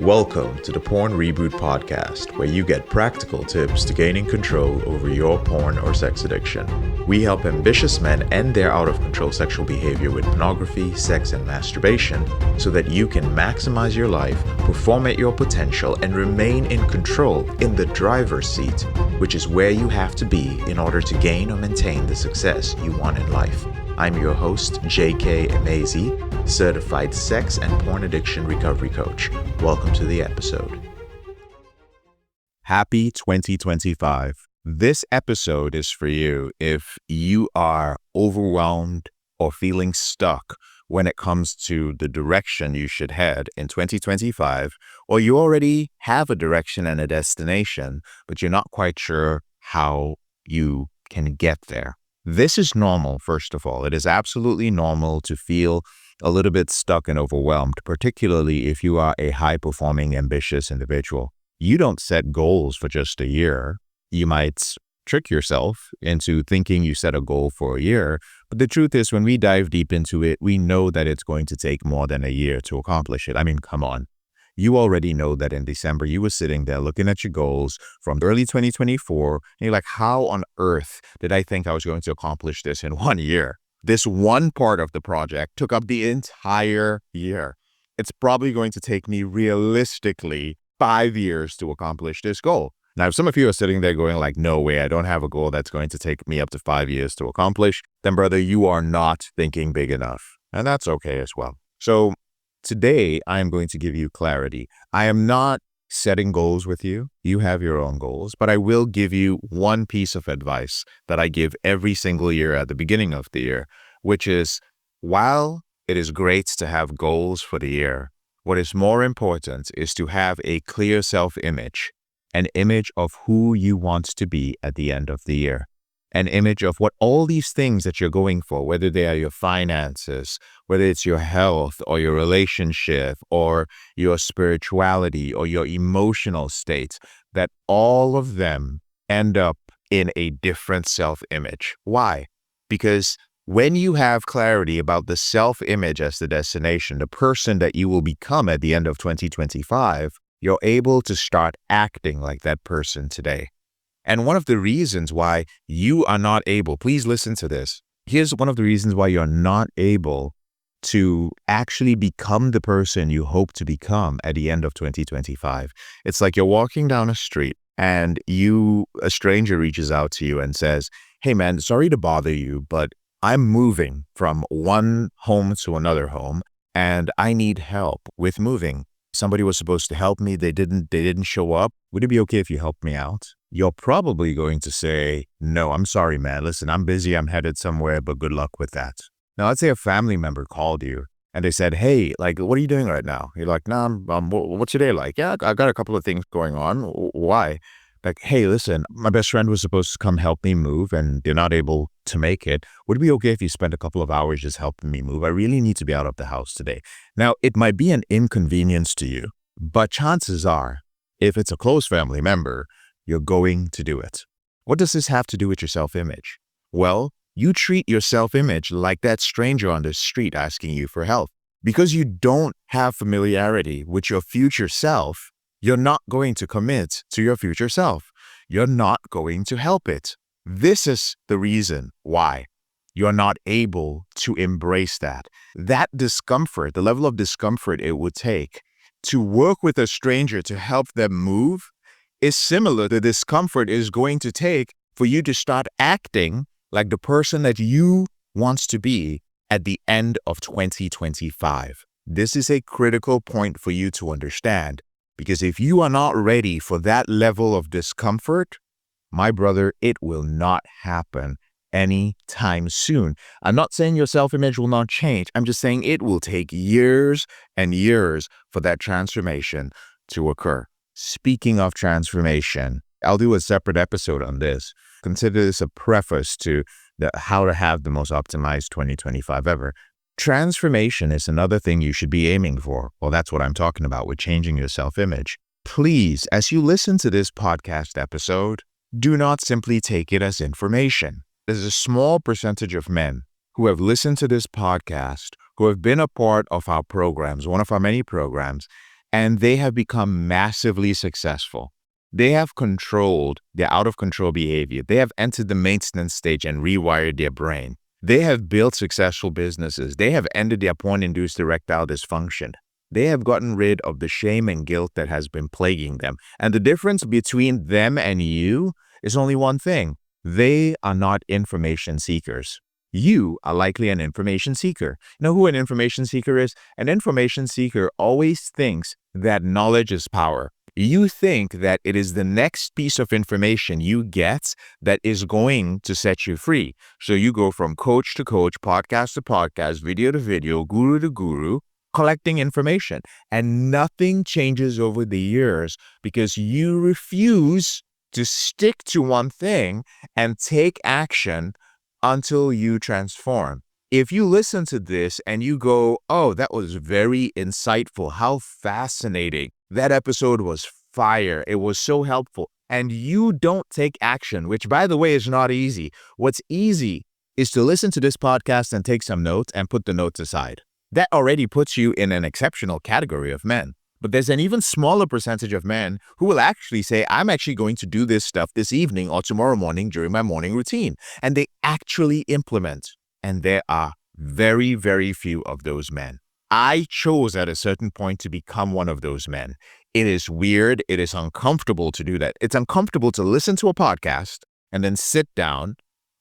Welcome to the Porn Reboot Podcast, where you get practical tips to gaining control over your porn or sex addiction. We help ambitious men end their out-of-control sexual behavior with pornography, sex, and masturbation so that you can maximize your life, perform at your potential, and remain in control in the driver's seat, which is where you have to be in order to gain or maintain the success you want in life. I'm your host, J.K. Emezi, certified sex and porn addiction recovery coach. Welcome to the episode. Happy 2025. This episode is for you if you are overwhelmed or feeling stuck when it comes to the direction you should head in 2025, or you already have a direction and a destination, but you're not quite sure how you can get there. This is normal, first of all. It is absolutely normal to feel a little bit stuck and overwhelmed, particularly if you are a high-performing, ambitious individual. You don't set goals for just a year. You might trick yourself into thinking you set a goal for a year, but the truth is when we dive deep into it, we know that it's going to take more than a year to accomplish it. I mean, come on. You already know that in December, you were sitting there looking at your goals from early 2024, and you're like, how on earth did I think I was going to accomplish this in 1 year? This one part of the project took up the entire year. It's probably going to take me realistically 5 years to accomplish this goal. Now, if some of you are sitting there going like, no way, I don't have a goal that's going to take me up to 5 years to accomplish, then brother, you are not thinking big enough. And that's okay as well. So today, I am going to give you clarity. I am not setting goals with you. You have your own goals, but I will give you one piece of advice that I give every single year at the beginning of the year, which is while it is great to have goals for the year, what is more important is to have a clear self-image, an image of who you want to be at the end of the year. An image of what all these things that you're going for, whether they are your finances, whether it's your health or your relationship or your spirituality or your emotional state, that all of them end up in a different self-image. Why? Because when you have clarity about the self-image as the destination, the person that you will become at the end of 2025, you're able to start acting like that person today. And one of the reasons why you are not able, please listen to this. Here's one of the reasons why you're not able to actually become the person you hope to become at the end of 2025. It's like you're walking down a street and a stranger reaches out to you and says, hey man, sorry to bother you, but I'm moving from one home to another home and I need help with moving. Somebody was supposed to help me. They didn't show up. Would it be okay if you helped me out? You're probably going to say, no, I'm sorry, man. Listen, I'm busy. I'm headed somewhere, but good luck with that. Now, let's say a family member called you and they said, hey, like, what are you doing right now? You're like, nah, what's your day like? Yeah, I got a couple of things going on. Why? Like, hey, listen, my best friend was supposed to come help me move and they're not able to make it. Would it be okay if you spent a couple of hours just helping me move? I really need to be out of the house today. Now, it might be an inconvenience to you, but chances are, if it's a close family member, you're going to do it. What does this have to do with your self-image? Well, you treat your self-image like that stranger on the street asking you for help. Because you don't have familiarity with your future self, you're not going to commit to your future self. You're not going to help it. This is the reason why you're not able to embrace that. That discomfort, the level of discomfort it would take to work with a stranger to help them move is similar to the discomfort is going to take for you to start acting like the person that you want to be at the end of 2025. This is a critical point for you to understand. Because if you are not ready for that level of discomfort, my brother, it will not happen anytime soon. I'm not saying your self-image will not change. I'm just saying it will take years and years for that transformation to occur. Speaking of transformation, I'll do a separate episode on this. Consider this a preface to how to have the most optimized 2025 ever. Transformation is another thing you should be aiming for. Well, that's what I'm talking about with changing your self-image. Please, as you listen to this podcast episode, do not simply take it as information. There's a small percentage of men who have listened to this podcast, who have been a part of our programs, one of our many programs, and they have become massively successful. They have controlled their out-of-control behavior. They have entered the maintenance stage and rewired their brain. They have built successful businesses. They have ended their porn-induced erectile dysfunction. They have gotten rid of the shame and guilt that has been plaguing them. And the difference between them and you is only one thing. They are not information seekers. You are likely an information seeker. You know who an information seeker is? An information seeker always thinks that knowledge is power. You think that it is the next piece of information you get that is going to set you free. So you go from coach to coach, podcast to podcast, video to video, guru to guru, collecting information. And nothing changes over the years because you refuse to stick to one thing and take action until you transform. If you listen to this and you go, oh, that was very insightful, how fascinating, that episode was fire, it was so helpful, and you don't take action, which by the way is not easy. What's easy is to listen to this podcast and take some notes and put the notes aside. That already puts you in an exceptional category of men. But there's an even smaller percentage of men who will actually say, I'm actually going to do this stuff this evening or tomorrow morning during my morning routine. And they actually implement. And there are very, very few of those men. I chose at a certain point to become one of those men. It is weird. It is uncomfortable to do that. It's uncomfortable to listen to a podcast and then sit down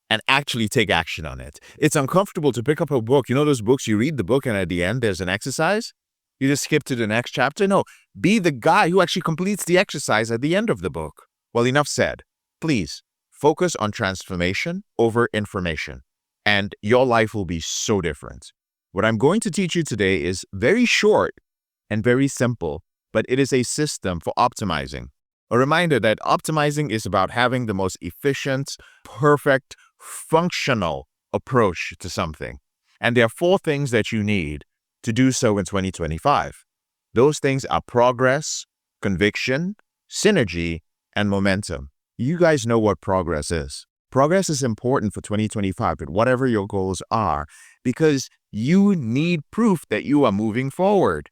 and actually take action on it. It's uncomfortable to pick up a book. You know those books, you read the book and at the end there's an exercise? You just skip to the next chapter? No, be the guy who actually completes the exercise at the end of the book. Well, enough said. Please focus on transformation over information, and your life will be so different. What I'm going to teach you today is very short and very simple, but it is a system for optimizing. A reminder that optimizing is about having the most efficient, perfect, functional approach to something. And there are 4 things that you need to do so in 2025. Those things are progress, conviction, synergy, and momentum. You guys know what progress is. Progress is important for 2025, but whatever your goals are, because you need proof that you are moving forward.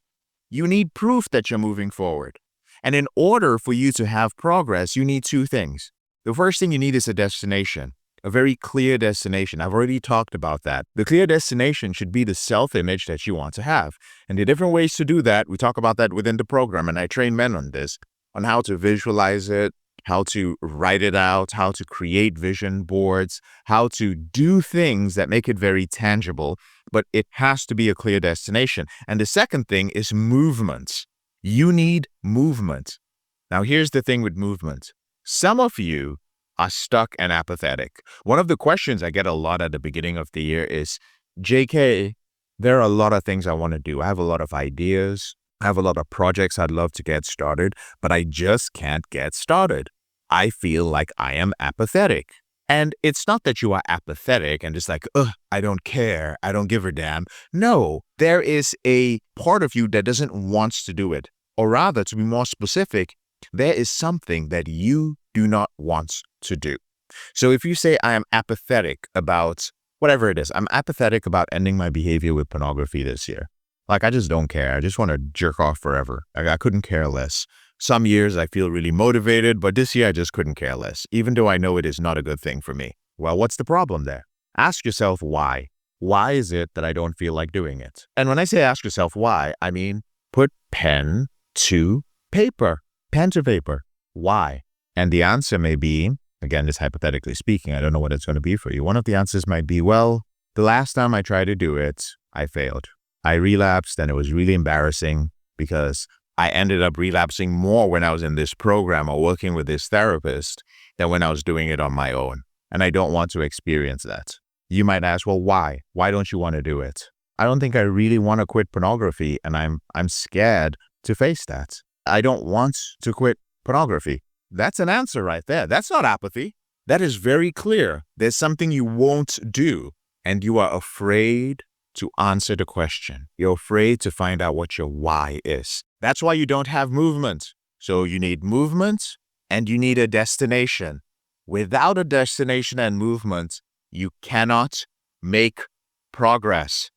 You need proof that you're moving forward. And in order for you to have progress, you need 2 things. The first thing you need is a destination. A very clear destination. I've already talked about that. The clear destination should be the self-image that you want to have. And the different ways to do that, we talk about that within the program, and I train men on this, on how to visualize it, how to write it out, how to create vision boards, how to do things that make it very tangible, but it has to be a clear destination. And the second thing is movement. You need movement. Now, here's the thing with movement. Some of you are stuck and apathetic. One of the questions I get a lot at the beginning of the year is, JK, there are a lot of things I want to do. I have a lot of ideas. I have a lot of projects I'd love to get started, but I just can't get started. I feel like I am apathetic. And it's not that you are apathetic and just like, I don't care. I don't give a damn. No, there is a part of you that doesn't want to do it. Or rather, to be more specific, there is something that you do not want to do. So if you say, I am apathetic about whatever it is, I'm apathetic about ending my behavior with pornography this year. Like, I just don't care. I just want to jerk off forever. I couldn't care less. Some years I feel really motivated, but this year I just couldn't care less, even though I know it is not a good thing for me. Well, what's the problem there? Ask yourself why. Why is it that I don't feel like doing it? And when I say ask yourself why, I mean put pen to paper. Pen to paper. Why? And the answer may be, again, just hypothetically speaking, I don't know what it's going to be for you. One of the answers might be, well, the last time I tried to do it, I failed. I relapsed and it was really embarrassing because I ended up relapsing more when I was in this program or working with this therapist than when I was doing it on my own. And I don't want to experience that. You might ask, well, why? Why don't you want to do it? I don't think I really want to quit pornography, and I'm scared to face that. I don't want to quit pornography. That's an answer right there. That's not apathy. That is very clear. There's something you won't do, and you are afraid to answer the question. You're afraid to find out what your why is. That's why you don't have movement. So you need movement and you need a destination. Without a destination and movement, you cannot make progress.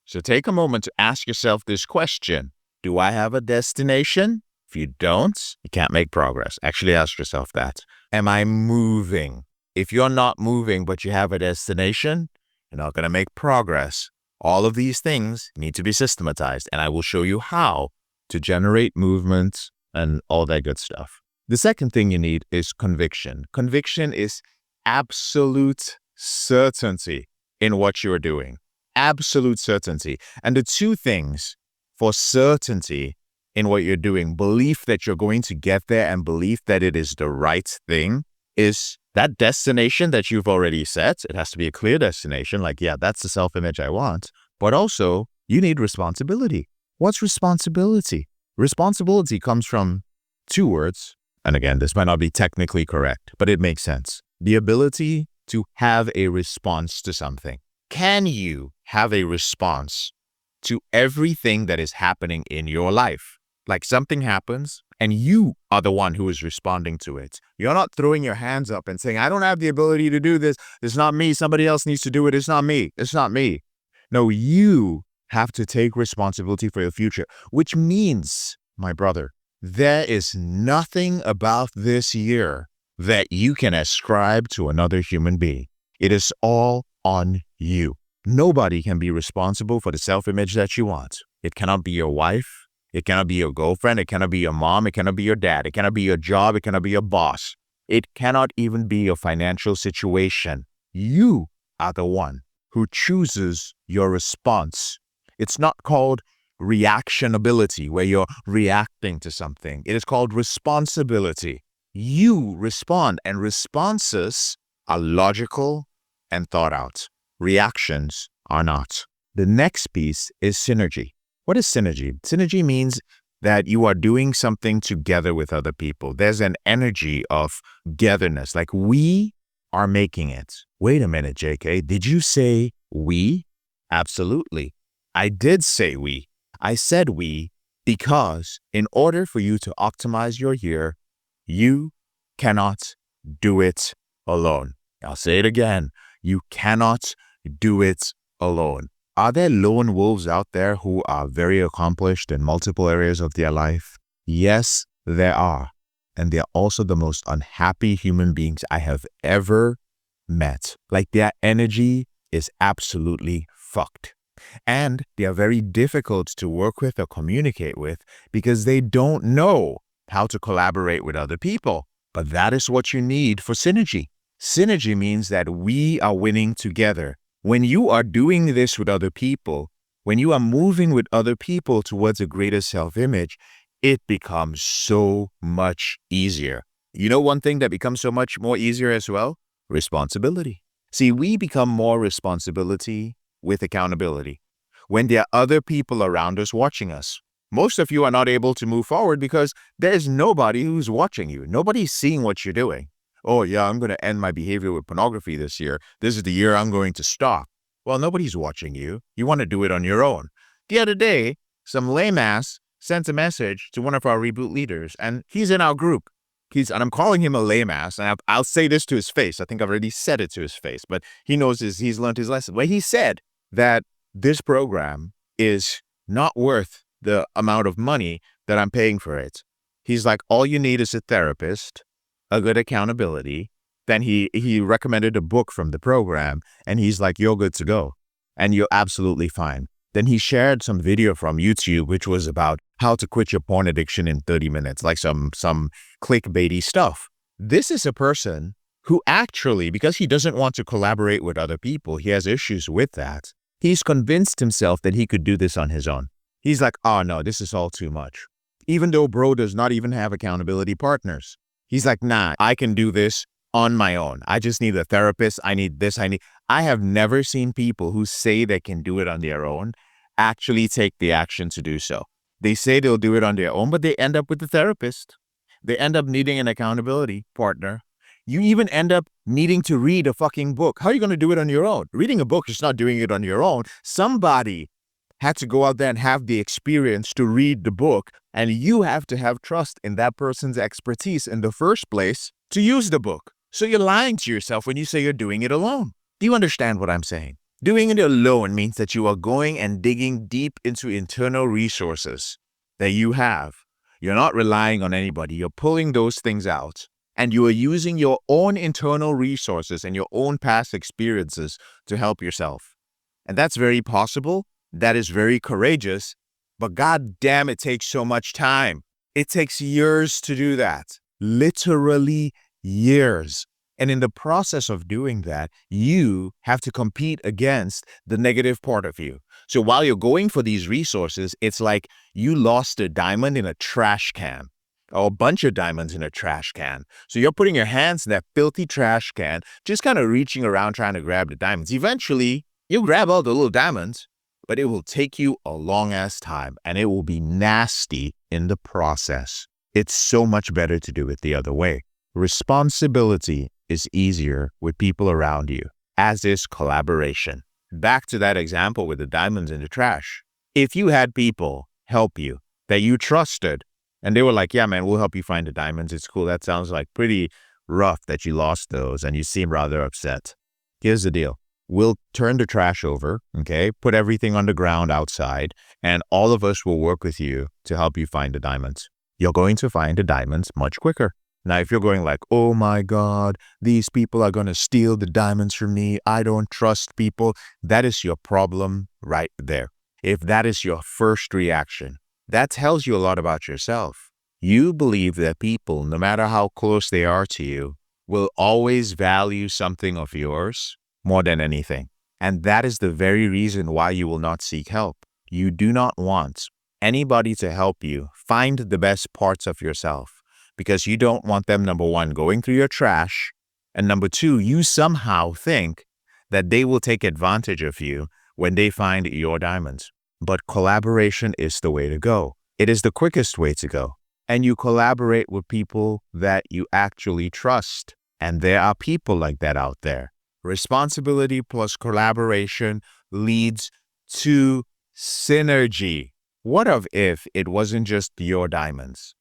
So take a moment to ask yourself this question. Do I have a destination? If you don't, you can't make progress. Actually ask yourself that. Am I moving? If you're not moving, but you have a destination, you're not going to make progress. All of these things need to be systematized, and I will show you how to generate movement and all that good stuff. The second thing you need is conviction. Conviction is absolute certainty in what you're doing. Absolute certainty. And the two things for certainty in what you're doing, belief that you're going to get there and belief that it is the right thing, is that destination that you've already set. It has to be a clear destination, like, yeah, that's the self-image I want. But also, you need responsibility. What's responsibility? Responsibility comes from two words. And again, this might not be technically correct, but it makes sense. The ability to have a response to something. Can you have a response to everything that is happening in your life? Like something happens and you are the one who is responding to it. You're not throwing your hands up and saying, I don't have the ability to do this. It's not me. Somebody else needs to do it. It's not me. It's not me. No, you have to take responsibility for your future, which means, my brother, there is nothing about this year that you can ascribe to another human being. It is all on you. Nobody can be responsible for the self-image that you want. It cannot be your wife. It cannot be your girlfriend. It cannot be your mom. It cannot be your dad. It cannot be your job. It cannot be your boss. It cannot even be your financial situation. You are the one who chooses your response. It's not called reactionability, where you're reacting to something. It is called responsibility. You respond, and responses are logical and thought out. Reactions are not. The next piece is synergy. What is synergy? Synergy means that you are doing something together with other people. There's an energy of togetherness, like we are making it. Wait a minute, JK, did you say we? Absolutely. I did say we. I said we because in order for you to optimize your year, you cannot do it alone. I'll say it again. You cannot do it alone. Are there lone wolves out there who are very accomplished in multiple areas of their life? Yes, there are. And they're also the most unhappy human beings I have ever met. Like their energy is absolutely fucked. And they are very difficult to work with or communicate with because they don't know how to collaborate with other people. But that is what you need for synergy. Synergy means that we are winning together. When you are doing this with other people, when you are moving with other people towards a greater self-image, it becomes so much easier. You know one thing that becomes so much more easier as well? Responsibility. See, we become more responsibility with accountability when there are other people around us watching us. Most of you are not able to move forward because there's nobody who's watching you. Nobody's seeing what you're doing. Oh yeah, I'm going to end my behavior with pornography this year. This is the year I'm going to stop. Well, nobody's watching you. You want to do it on your own. The other day, some lame ass sent a message to one of our reboot leaders, and he's in our group. And I'm calling him a lame ass, and I'll say this to his face. I think I've already said it to his face, but he knows he's learned his lesson. Where he said that this program is not worth the amount of money that I'm paying for it. He's like, all you need is a therapist, a good accountability. Then he recommended a book from the program, and he's like, you're good to go, and you're absolutely fine. Then he shared some video from YouTube, which was about how to quit your porn addiction in 30 minutes, like some clickbaity stuff. This is a person who actually, because he doesn't want to collaborate with other people, he has issues with that. He's convinced himself that he could do this on his own. He's like, oh no, this is all too much. Even though bro does not even have accountability partners. He's like, nah, I can do this on my own. I just need a therapist. I need this. I have never seen people who say they can do it on their own actually take the action to do so. They say they'll do it on their own, but they end up with a therapist. They end up needing an accountability partner. You even end up needing to read a fucking book. How are you going to do it on your own? Reading a book is not doing it on your own. Somebody had to go out there and have the experience to read the book, and you have to have trust in that person's expertise in the first place to use the book. So you're lying to yourself when you say you're doing it alone. Do you understand what I'm saying? Doing it alone means that you are going and digging deep into internal resources that you have. You're not relying on anybody. You're pulling those things out. And you are using your own internal resources and your own past experiences to help yourself. And that's very possible. That is very courageous. But god damn, it takes so much time. It takes years to do that. Literally years. And in the process of doing that, you have to compete against the negative part of you. So while you're going for these resources, it's like you lost a diamond in a trash can, or a bunch of diamonds in a trash can. So you're putting your hands in that filthy trash can, just kind of reaching around trying to grab the diamonds. Eventually, you'll grab all the little diamonds, but it will take you a long ass time and it will be nasty in the process. It's so much better to do it the other way. Responsibility is easier with people around you, as is collaboration. Back to that example with the diamonds in the trash. If you had people help you that you trusted, and they were like, yeah, man, we'll help you find the diamonds. It's cool. That sounds like pretty rough that you lost those and you seem rather upset. Here's the deal. We'll turn the trash over, okay? Put everything on the ground outside, and all of us will work with you to help you find the diamonds. You're going to find the diamonds much quicker. Now, if you're going like, oh my God, these people are going to steal the diamonds from me, I don't trust people, that is your problem right there. If that is your first reaction, that tells you a lot about yourself. You believe that people, no matter how close they are to you, will always value something of yours more than anything. And that is the very reason why you will not seek help. You do not want anybody to help you find the best parts of yourself, because you don't want them, number one, going through your trash, and number two, you somehow think that they will take advantage of you when they find your diamonds. But collaboration is the way to go. It is the quickest way to go. And you collaborate with people that you actually trust. And there are people like that out there. Responsibility plus collaboration leads to synergy. What if it wasn't just your diamonds?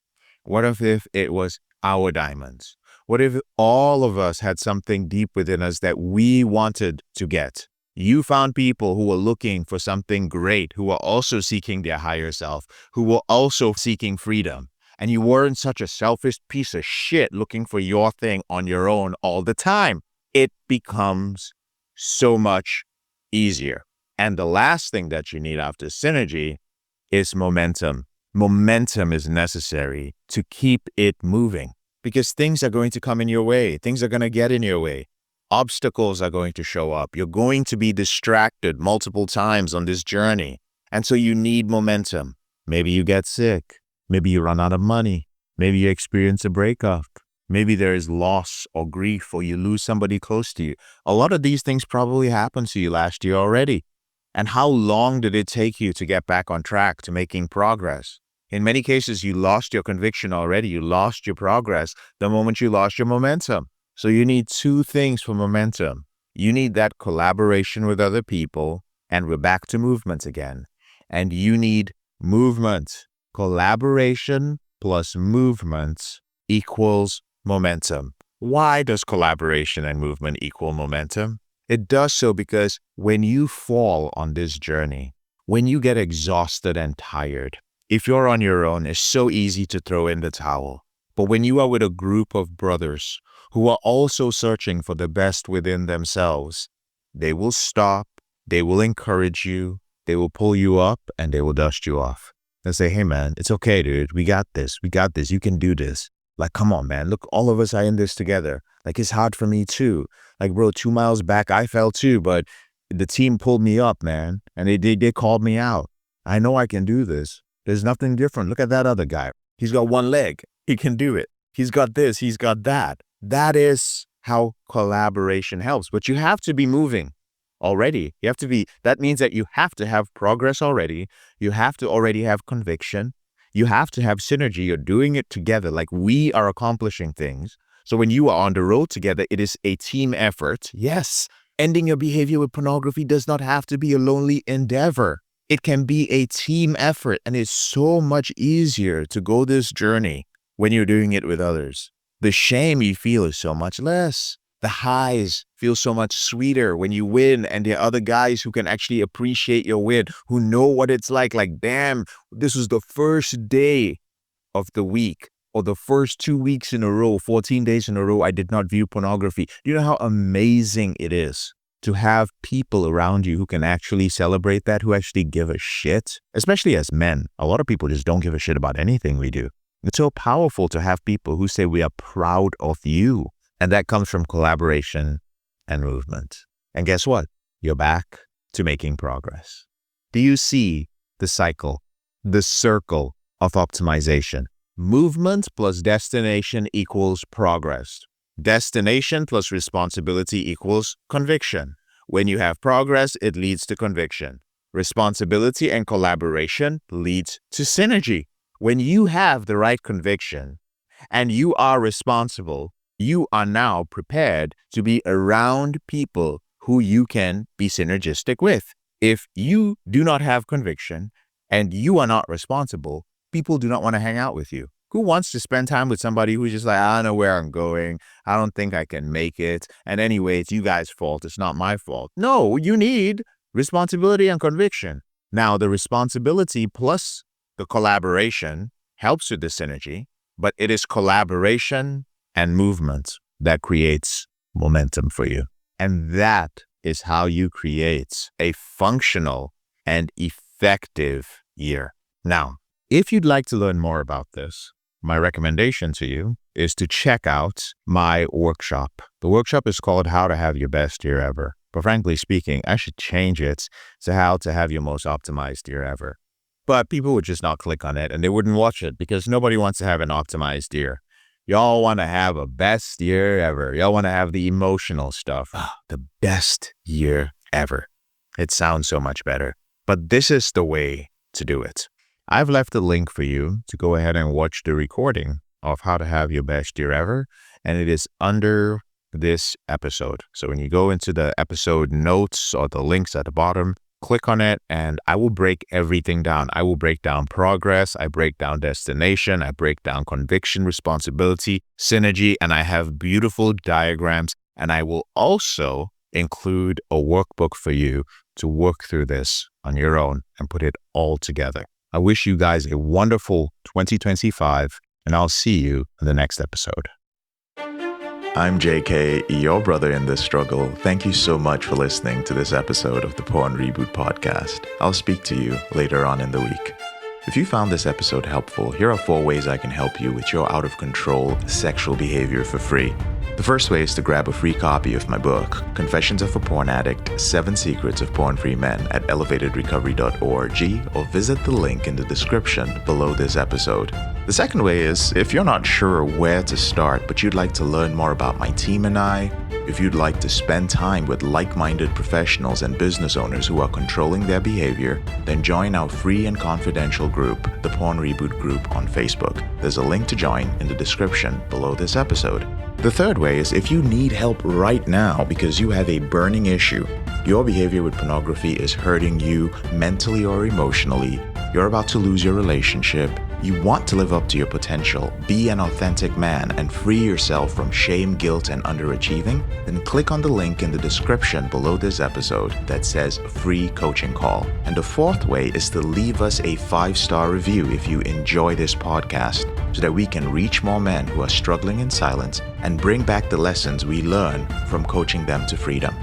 What if it was our diamonds? What if all of us had something deep within us that we wanted to get? You found people who were looking for something great, who were also seeking their higher self, who were also seeking freedom. And you weren't such a selfish piece of shit looking for your thing on your own all the time. It becomes so much easier. And the last thing that you need after synergy is momentum. Momentum is necessary to keep it moving, because things are going to come in your way. Things are going to get in your way. Obstacles are going to show up. You're going to be distracted multiple times on this journey. And so you need momentum. Maybe you get sick. Maybe you run out of money. Maybe you experience a breakup. Maybe there is loss or grief, or you lose somebody close to you. A lot of these things probably happened to you last year already. And how long did it take you to get back on track to making progress? In many cases, you lost your conviction already. You lost your progress the moment you lost your momentum. So you need two things for momentum. You need that collaboration with other people, and we're back to movement again. And you need movement. Collaboration plus movement equals momentum. Why does collaboration and movement equal momentum? It does so because when you fall on this journey, when you get exhausted and tired, if you're on your own, it's so easy to throw in the towel. But when you are with a group of brothers who are also searching for the best within themselves, they will stop, they will encourage you, they will pull you up, and they will dust you off. They'll say, hey man, it's okay, dude. We got this. You can do this. Like, come on, man. Look, all of us are in this together. Like, it's hard for me too. Like, bro, 2 miles back, I fell too, but the team pulled me up, man. And they called me out. I know I can do this. There's nothing different. Look at that other guy. He's got one leg. He can do it. He's got this. He's got that. That is how collaboration helps. But you have to be moving already. That means that you have to have progress already. You have to already have conviction. You have to have synergy. You're doing it together. Like, we are accomplishing things. So when you are on the road together, it is a team effort. Yes, ending your behavior with pornography does not have to be a lonely endeavor. It can be a team effort, and it's so much easier to go this journey when you're doing it with others. The shame you feel is so much less. The highs feel so much sweeter when you win, and there are other guys who can actually appreciate your win, who know what it's like. Like, damn, this was the first day of the week, or the first 2 weeks in a row, 14 days in a row, I did not view pornography. Do you know how amazing it is to have people around you who can actually celebrate that, who actually give a shit? Especially as men, a lot of people just don't give a shit about anything we do. It's so powerful to have people who say we are proud of you. And that comes from collaboration and movement. And guess what? You're back to making progress. Do you see the cycle, the circle of optimization? Movement plus destination equals progress. Destination plus responsibility equals conviction. When you have progress, it leads to conviction. Responsibility and collaboration leads to synergy. When you have the right conviction and you are responsible, you are now prepared to be around people who you can be synergistic with. If you do not have conviction and you are not responsible, people do not want to hang out with you. Who wants to spend time with somebody who's just like, I don't know where I'm going. I don't think I can make it. And anyway, it's you guys' fault. It's not my fault. No, you need responsibility and conviction. Now, the responsibility plus the collaboration helps with the synergy, but it is collaboration and movement that creates momentum for you. And that is how you create a functional and effective year. Now, if you'd like to learn more about this, my recommendation to you is to check out my workshop. The workshop is called How to Have Your Best Year Ever. But frankly speaking, I should change it to How to Have Your Most Optimized Year Ever. But people would just not click on it and they wouldn't watch it because nobody wants to have an optimized year. Y'all want to have a best year ever. Y'all want to have the emotional stuff. The best year ever. It sounds so much better. But this is the way to do it. I've left a link for you to go ahead and watch the recording of How to Have Your Best Year Ever. And it is under this episode. So when you go into the episode notes or the links at the bottom, click on it and I will break everything down. I will break down progress. I break down destination. I break down conviction, responsibility, synergy, and I have beautiful diagrams. And I will also include a workbook for you to work through this on your own and put it all together. I wish you guys a wonderful 2025, and I'll see you in the next episode. I'm JK, your brother in this struggle. Thank you so much for listening to this episode of the Porn Reboot podcast. I'll speak to you later on in the week. If you found this episode helpful, here are 4 ways I can help you with your out of control sexual behavior for free. The first way is to grab a free copy of my book, Confessions of a Porn Addict, 7 Secrets of Porn-Free Men at elevatedrecovery.org, or visit the link in the description below this episode. The second way is, if you're not sure where to start, but you'd like to learn more about my team and I, if you'd like to spend time with like-minded professionals and business owners who are controlling their behavior, then join our free and confidential group, the Porn Reboot Group on Facebook. There's a link to join in the description below this episode. The third way is if you need help right now because you have a burning issue, your behavior with pornography is hurting you mentally or emotionally, you're about to lose your relationship, you want to live up to your potential, be an authentic man, and free yourself from shame, guilt, and underachieving, then click on the link in the description below this episode that says free coaching call. And the fourth way is to leave us a 5-star review if you enjoy this podcast, so that we can reach more men who are struggling in silence and bring back the lessons we learn from coaching them to freedom.